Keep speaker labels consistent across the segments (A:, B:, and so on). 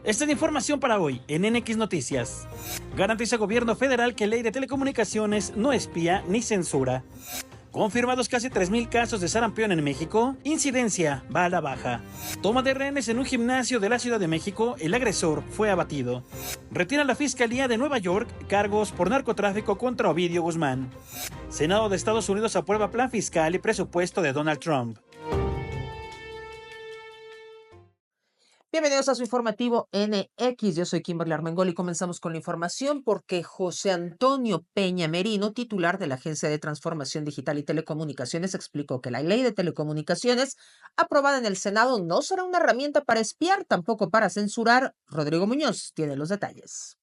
A: Esta es la información para hoy en NX Noticias. Garantiza gobierno federal que ley de telecomunicaciones no espía ni censura. Confirmados casi 3,000 casos de sarampión en México, incidencia va a la baja. Toma de rehenes en un gimnasio de la Ciudad de México, el agresor fue abatido. Retira la Fiscalía de Nueva York cargos por narcotráfico contra Ovidio Guzmán. Senado de Estados Unidos aprueba plan fiscal y presupuesto de Donald Trump.
B: Bienvenidos a su informativo NX. Yo soy Kimberly Armengol y comenzamos con la información porque José Antonio Peña Merino, titular de la Agencia de Transformación Digital y Telecomunicaciones, explicó que la ley de telecomunicaciones aprobada en el Senado no será una herramienta para espiar, tampoco para censurar. Rodrigo Muñoz tiene los detalles.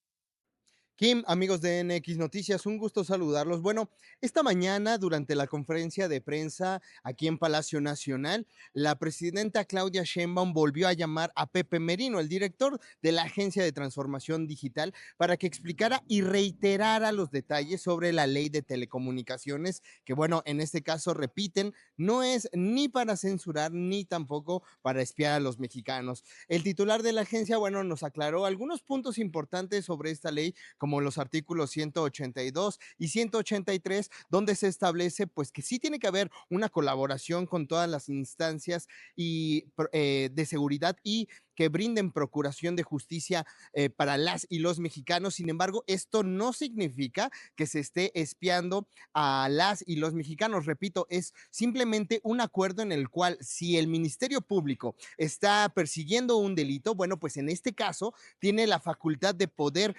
C: Kim, amigos de NX Noticias, un gusto saludarlos. Bueno, esta mañana durante la conferencia de prensa aquí en Palacio Nacional, la presidenta Claudia Sheinbaum volvió a llamar a Pepe Merino, el director de la Agencia de Transformación Digital, para que explicara y reiterara los detalles sobre la ley de telecomunicaciones, que bueno, en este caso, repiten, no es ni para censurar ni tampoco para espiar a los mexicanos. El titular de la agencia, bueno, nos aclaró algunos puntos importantes sobre esta ley, como los artículos 182 y 183, donde se establece pues que sí tiene que haber una colaboración con todas las instancias y de seguridad y que brinden procuración de justicia para las y los mexicanos. Sin embargo, esto no significa que se esté espiando a las y los mexicanos. Repito, es simplemente un acuerdo en el cual si el Ministerio Público está persiguiendo un delito, bueno, pues en este caso tiene la facultad de poder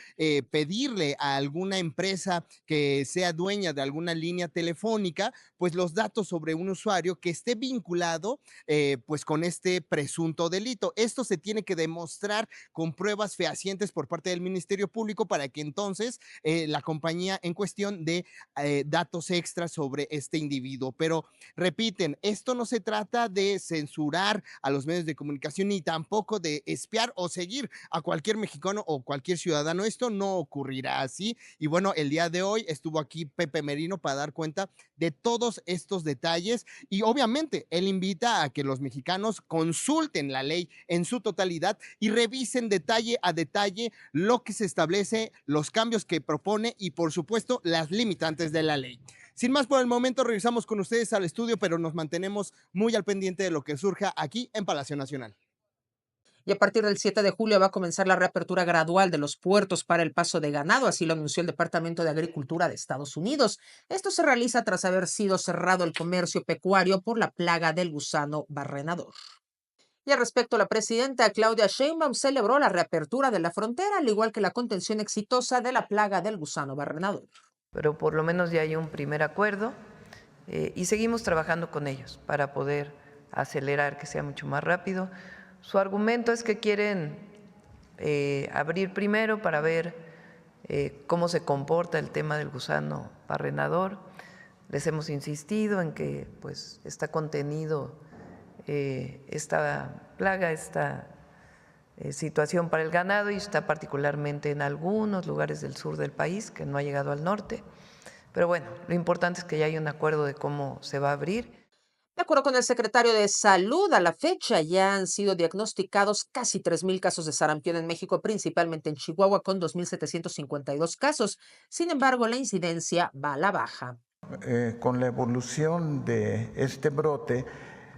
C: pedirle a alguna empresa que sea dueña de alguna línea telefónica, pues los datos sobre un usuario que esté vinculado pues con este presunto delito. Esto se tiene que demostrar con pruebas fehacientes por parte del Ministerio Público para que entonces la compañía en cuestión dé datos extras sobre este individuo. Pero repiten, esto no se trata de censurar a los medios de comunicación ni tampoco de espiar o seguir a cualquier mexicano o cualquier ciudadano. Esto no ocurrirá así. Y bueno, el día de hoy estuvo aquí Pepe Merino para dar cuenta de todos estos detalles y obviamente él invita a que los mexicanos consulten la ley en su totalidad y revisen detalle a detalle lo que se establece, los cambios que propone y por supuesto las limitantes de la ley. Sin más por el momento, regresamos con ustedes al estudio, pero nos mantenemos muy al pendiente de lo que surja aquí en Palacio Nacional.
B: Y a partir del 7 de julio va a comenzar la reapertura gradual de los puertos para el paso de ganado, así lo anunció el Departamento de Agricultura de Estados Unidos. Esto se realiza tras haber sido cerrado el comercio pecuario por la plaga del gusano barrenador. Y al respecto, la presidenta Claudia Sheinbaum celebró la reapertura de la frontera, al igual que la contención exitosa de la plaga del gusano barrenador.
D: Pero por lo menos ya hay un primer acuerdo y seguimos trabajando con ellos para poder acelerar que sea mucho más rápido. Su argumento es que quieren abrir primero para ver cómo se comporta el tema del gusano barrenador. Les hemos insistido en que pues está contenido esta plaga, esta situación para el ganado y está particularmente en algunos lugares del sur del país que no ha llegado al norte. Pero bueno, lo importante es que ya hay un acuerdo de cómo se va a abrir.
B: De acuerdo con el secretario de Salud, a la fecha ya han sido diagnosticados casi 3,000 casos de sarampión en México, principalmente en Chihuahua, con 2,752 casos. Sin embargo, la incidencia va a la baja.
E: Con la evolución de este brote,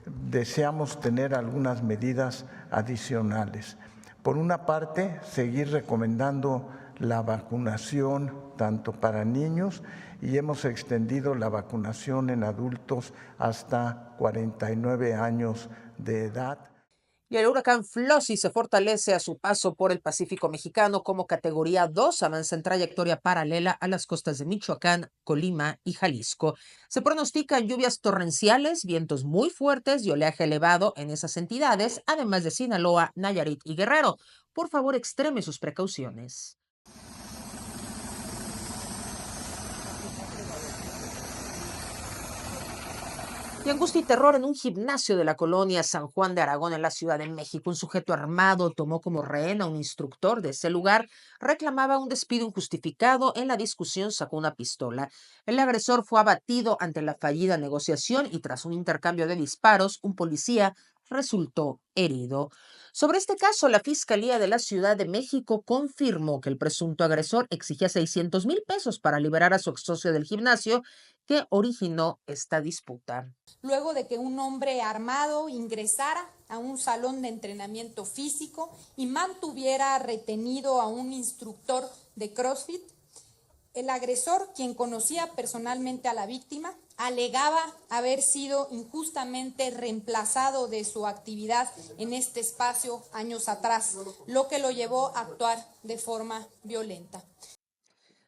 E: deseamos tener algunas medidas adicionales. Por una parte, seguir recomendando la vacunación tanto para niños y hemos extendido la vacunación en adultos hasta 49 años de edad.
B: Y el huracán Flossie se fortalece a su paso por el Pacífico mexicano como categoría 2, avanza en trayectoria paralela a las costas de Michoacán, Colima y Jalisco. Se pronostican lluvias torrenciales, vientos muy fuertes y oleaje elevado en esas entidades, además de Sinaloa, Nayarit y Guerrero. Por favor, extreme sus precauciones. Y angustia y terror en un gimnasio de la colonia San Juan de Aragón en la Ciudad de México. Un sujeto armado tomó como rehén a un instructor de ese lugar, reclamaba un despido injustificado. En la discusión sacó una pistola. El agresor fue abatido ante la fallida negociación y tras un intercambio de disparos, un policía resultó herido. Sobre este caso, la Fiscalía de la Ciudad de México confirmó que el presunto agresor exigía 600,000 pesos para liberar a su ex socio del gimnasio que originó esta disputa.
F: Luego de que un hombre armado ingresara a un salón de entrenamiento físico y mantuviera retenido a un instructor de CrossFit, el agresor, quien conocía personalmente a la víctima, alegaba haber sido injustamente reemplazado de su actividad en este espacio años atrás, lo que lo llevó a actuar de forma violenta.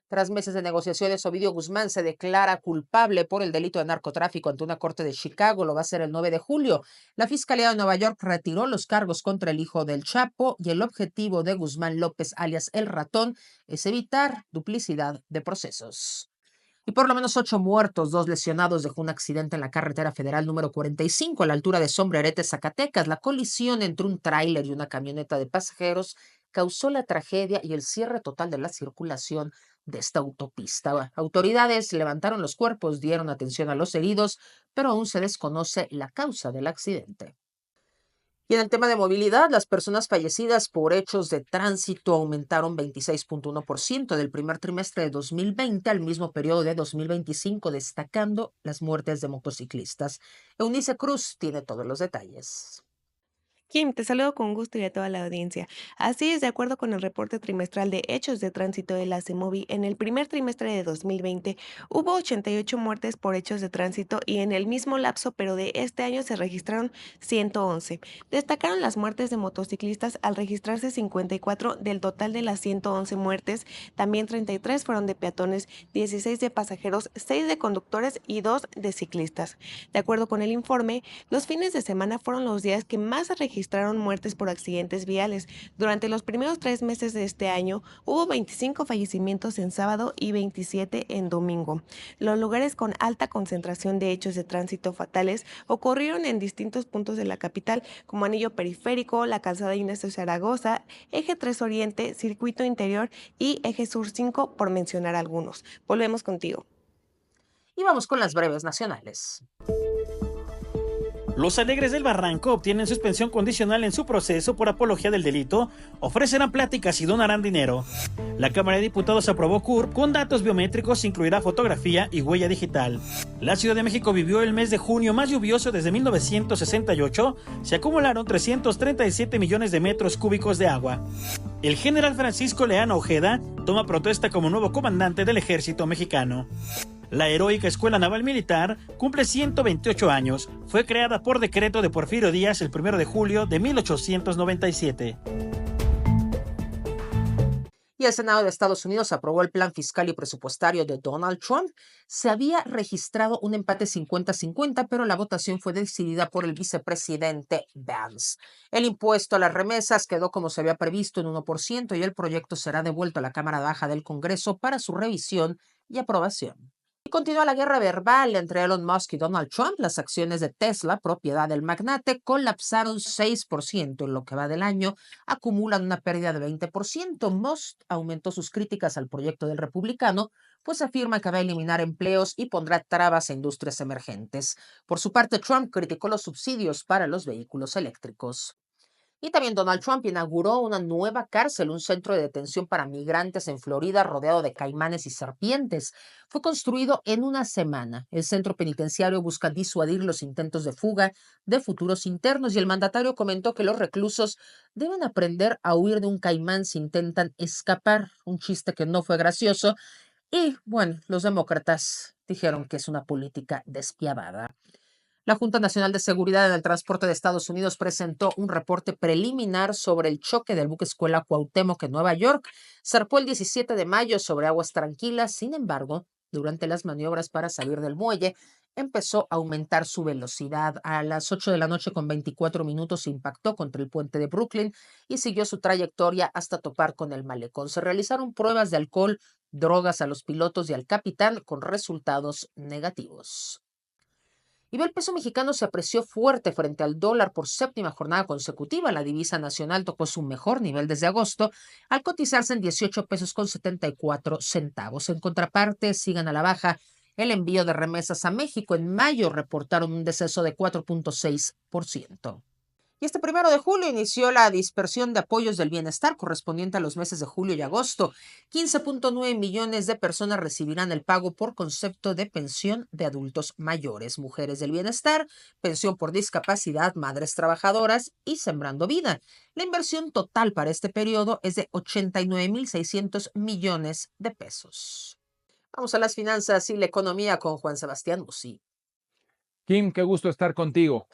B: Tras meses de negociaciones, Ovidio Guzmán se declara culpable por el delito de narcotráfico ante una corte de Chicago. Lo va a hacer el 9 de julio. La Fiscalía de Nueva York retiró los cargos contra el hijo del Chapo y el objetivo de Guzmán López, alias El Ratón, es evitar duplicidad de procesos. Y por lo menos 8 muertos, 2 lesionados dejó un accidente en la carretera federal número 45 a la altura de Sombrerete, Zacatecas. La colisión entre un tráiler y una camioneta de pasajeros causó la tragedia y el cierre total de la circulación de esta autopista. Autoridades levantaron los cuerpos, dieron atención a los heridos, pero aún se desconoce la causa del accidente. Y en el tema de movilidad, las personas fallecidas por hechos de tránsito aumentaron 26.1% del primer trimestre de 2020 al mismo periodo de 2025, destacando las muertes de motociclistas. Eunice Cruz tiene todos los detalles.
G: Kim, te saludo con gusto y a toda la audiencia. Así es, de acuerdo con el reporte trimestral de hechos de tránsito de la CEMOVI, en el primer trimestre de 2020 hubo 88 muertes por hechos de tránsito y en el mismo lapso, pero de este año se registraron 111. Destacaron las muertes de motociclistas al registrarse 54 del total de las 111 muertes. También 33 fueron de peatones, 16 de pasajeros, 6 de conductores y 2 de ciclistas. De acuerdo con el informe, los fines de semana fueron los días que más se registraron muertes por accidentes viales. Durante los primeros 3 meses de este año, hubo 25 fallecimientos en sábado y 27 en domingo. Los lugares con alta concentración de hechos de tránsito fatales ocurrieron en distintos puntos de la capital, como Anillo Periférico, la Calzada Inés de Zaragoza, Eje 3 Oriente, Circuito Interior y Eje Sur 5, por mencionar algunos. Volvemos contigo.
B: Y vamos con las breves nacionales.
A: Los Alegres del Barranco obtienen suspensión condicional en su proceso por apología del delito, ofrecerán pláticas y donarán dinero. La Cámara de Diputados aprobó CURP con datos biométricos, incluirá fotografía y huella digital. La Ciudad de México vivió el mes de junio más lluvioso desde 1968, se acumularon 337 millones de metros cúbicos de agua. El general Francisco Leano Ojeda toma protesta como nuevo comandante del ejército mexicano. La heroica Escuela Naval Militar cumple 128 años. Fue creada por decreto de Porfirio Díaz el 1 de julio de 1897.
B: Y el Senado de Estados Unidos aprobó el plan fiscal y presupuestario de Donald Trump. Se había registrado un empate 50-50, pero la votación fue decidida por el vicepresidente Vance. El impuesto a las remesas quedó como se había previsto en 1% y el proyecto será devuelto a la Cámara Baja del Congreso para su revisión y aprobación. Y continúa la guerra verbal entre Elon Musk y Donald Trump. Las acciones de Tesla, propiedad del magnate, colapsaron 6% en lo que va del año, acumulan una pérdida de 20%. Musk aumentó sus críticas al proyecto del republicano, pues afirma que va a eliminar empleos y pondrá trabas a industrias emergentes. Por su parte, Trump criticó los subsidios para los vehículos eléctricos. Y también Donald Trump inauguró una nueva cárcel, un centro de detención para migrantes en Florida rodeado de caimanes y serpientes. Fue construido en una semana. El centro penitenciario busca disuadir los intentos de fuga de futuros internos y el mandatario comentó que los reclusos deben aprender a huir de un caimán si intentan escapar. Un chiste que no fue gracioso. Y bueno, los demócratas dijeron que es una política despiadada. La Junta Nacional de Seguridad en el Transporte de Estados Unidos presentó un reporte preliminar sobre el choque del buque escuela Cuauhtémoc en Nueva York. Zarpó el 17 de mayo sobre aguas tranquilas. Sin embargo, durante las maniobras para salir del muelle, empezó a aumentar su velocidad. A las 8 de la noche con 24 minutos impactó contra el puente de Brooklyn y siguió su trayectoria hasta topar con el malecón. Se realizaron pruebas de alcohol, drogas a los pilotos y al capitán con resultados negativos. Y el peso mexicano se apreció fuerte frente al dólar por séptima jornada consecutiva. La divisa nacional tocó su mejor nivel desde agosto al cotizarse en 18 pesos con 74 centavos. En contraparte, sigan a la baja el envío de remesas a México. En mayo reportaron un descenso de 4.6%. Y este 1 de julio inició la dispersión de apoyos del bienestar correspondiente a los meses de julio y agosto. 15.9 millones de personas recibirán el pago por concepto de pensión de adultos mayores, mujeres del bienestar, pensión por discapacidad, madres trabajadoras y Sembrando Vida. La inversión total para este periodo es de 89.600 millones de pesos. Vamos a las finanzas y la economía con Juan Sebastián Musi.
H: Kim, qué gusto estar contigo.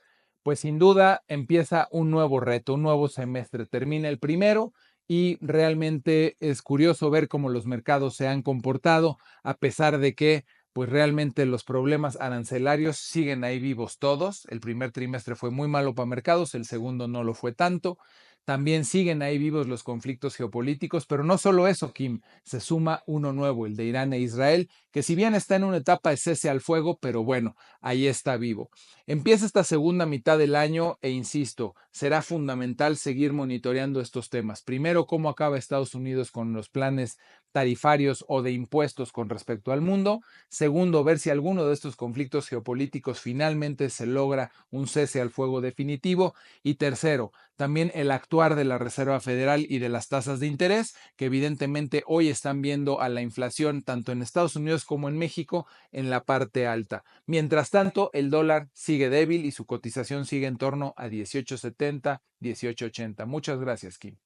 H: Pues sin duda empieza un nuevo reto, un nuevo semestre. Termina el primero y realmente es curioso ver cómo los mercados se han comportado a pesar de que pues realmente los problemas arancelarios siguen ahí vivos todos. El primer trimestre fue muy malo para mercados, el segundo no lo fue tanto. También siguen ahí vivos los conflictos geopolíticos, pero no solo eso, Kim, se suma uno nuevo, el de Irán e Israel, que si bien está en una etapa de cese al fuego, pero bueno, ahí está vivo. Empieza esta segunda mitad del año e insisto, será fundamental seguir monitoreando estos temas. Primero, cómo acaba Estados Unidos con los planes tarifarios o de impuestos con respecto al mundo. Segundo, ver si alguno de estos conflictos geopolíticos finalmente se logra un cese al fuego definitivo. Y tercero, también el actuar de la Reserva Federal y de las tasas de interés, que evidentemente hoy están viendo a la inflación tanto en Estados Unidos como en México en la parte alta. Mientras tanto, el dólar sigue débil y su cotización sigue en torno a 18.70, 18.80. Muchas gracias, Kim.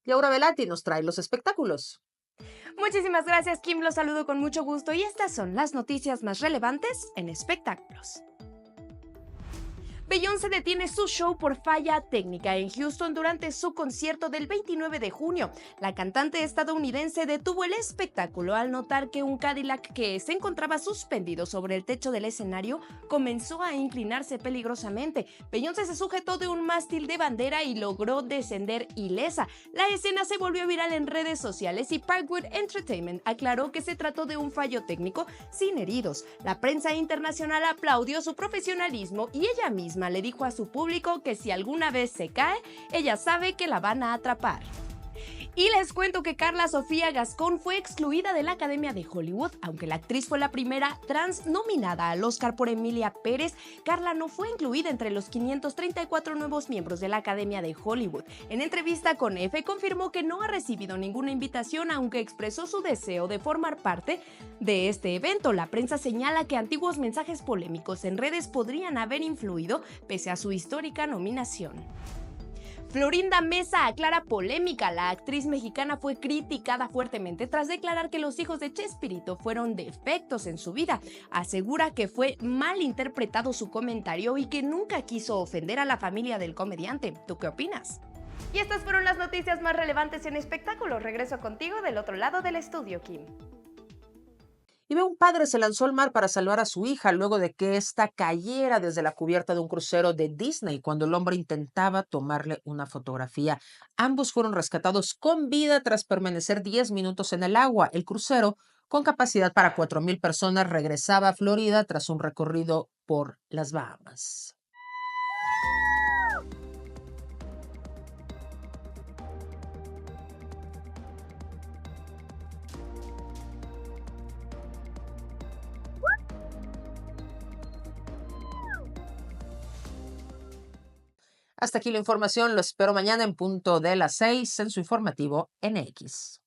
B: Y ahora Velati nos trae los espectáculos.
I: Muchísimas gracias, Kim. Los saludo con mucho gusto y estas son las noticias más relevantes en espectáculos. Beyoncé detiene su show por falla técnica en Houston durante su concierto del 29 de junio. La cantante estadounidense detuvo el espectáculo al notar que un Cadillac que se encontraba suspendido sobre el techo del escenario comenzó a inclinarse peligrosamente. Beyoncé se sujetó de un mástil de bandera y logró descender ilesa. La escena se volvió viral en redes sociales y Parkwood Entertainment aclaró que se trató de un fallo técnico sin heridos. La prensa internacional aplaudió su profesionalismo y ella misma le dijo a su público que si alguna vez se cae, ella sabe que la van a atrapar. Y les cuento que Carla Sofía Gascón fue excluida de la Academia de Hollywood. Aunque la actriz fue la primera trans nominada al Oscar por Emilia Pérez, Carla no fue incluida entre los 534 nuevos miembros de la Academia de Hollywood. En entrevista con F, confirmó que no ha recibido ninguna invitación, aunque expresó su deseo de formar parte de este evento. La prensa señala que antiguos mensajes polémicos en redes podrían haber influido pese a su histórica nominación. Florinda Mesa aclara polémica. La actriz mexicana fue criticada fuertemente tras declarar que los hijos de Chespirito fueron defectos en su vida. Asegura que fue mal interpretado su comentario y que nunca quiso ofender a la familia del comediante. ¿Tú qué opinas? Y estas fueron las noticias más relevantes en espectáculos. Regreso contigo del otro lado del estudio, Kim.
B: Y ve, un padre se lanzó al mar para salvar a su hija luego de que ésta cayera desde la cubierta de un crucero de Disney cuando el hombre intentaba tomarle una fotografía. Ambos fueron rescatados con vida tras permanecer 10 minutos en el agua. El crucero, con capacidad para 4,000 personas, regresaba a Florida tras un recorrido por las Bahamas. Hasta aquí la información, lo espero mañana en punto de las 6 en su informativo NX.